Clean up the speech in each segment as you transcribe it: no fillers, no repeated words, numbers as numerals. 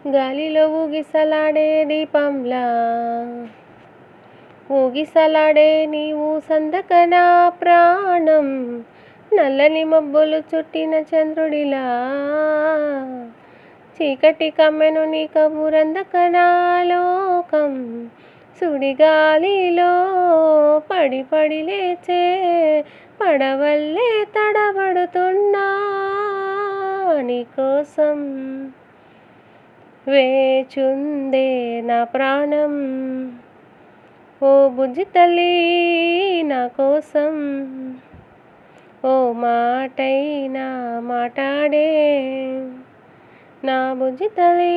గాలిలో ఊగిసలాడే దీపంలా ఊగిసలాడే నీవు సందకనా ప్రాణం నల్లని మబ్బులు చుట్టిన చంద్రుడిలా చీకటి కమ్మెను నీ కబురందకనా లోకం సుడిగాలిలో పడి పడి లేచే పడవల్లే తడబడుతున్నా నీకోసం వేచుందే నా ప్రాణం ఓ బుజ్జి తల్లి నా కోసం ఓ మాటైనా మాట్లాడే నా బుజ్జి తల్లి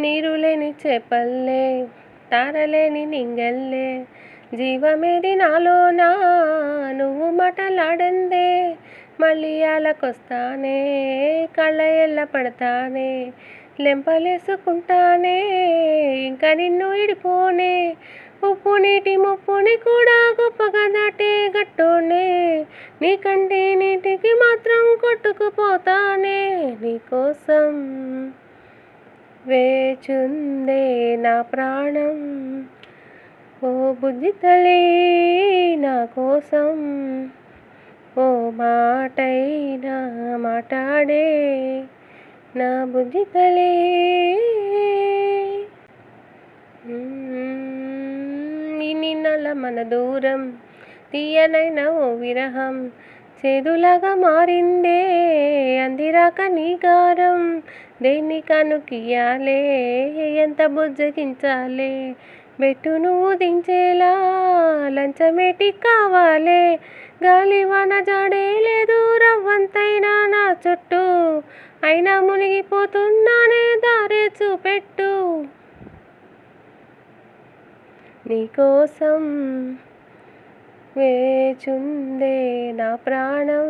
నీరు లేని చేపల్లే తారలేని నింగల్లే జీవమేది నాలోనా నువ్వు మాటలాడందే మళ్ళీ అలకొస్తానే కళ్ళ ఎల్ల పడతానే లెంపలేసుకుంటానే ఇంకా నిన్ను ఇడిపోనే ఉప్పు నీటి ముప్పుని కూడా గొప్పగా దాటే గట్టోనే నీకంటే నీటికి మాత్రం కొట్టుకుపోతానే నీకోసం వేచుందే నా ప్రాణం ఓ బుజ్జి తల్లి నా కోసం ఓ మాటైనా మాట్లాడే నా బుజ్జి తల్లి ఇన్ని నెల మన దూరం తీయనైనా ఓ విరహం చేదులాగా మారిందే అందిరాక నీ గారం దేన్ని కనుకియాలే ఎంత బుజ్జగించాలే బెట్టు నువ్వు దించేలా లంచమేటి కావాలే గాలివాన జాడే లేదు రవ్వంతైనా నా చుట్టూ అయినా మునిగిపోతున్నానే దారే చూపెట్టు నీకోసం వేచుందే నా ప్రాణం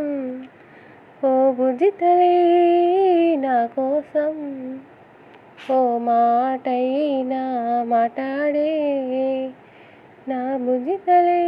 ఓ బుజ్జి తల్లి నా కోసం ఓ మాటైనా మాట్లాడే నా బుజ్జి తల్లి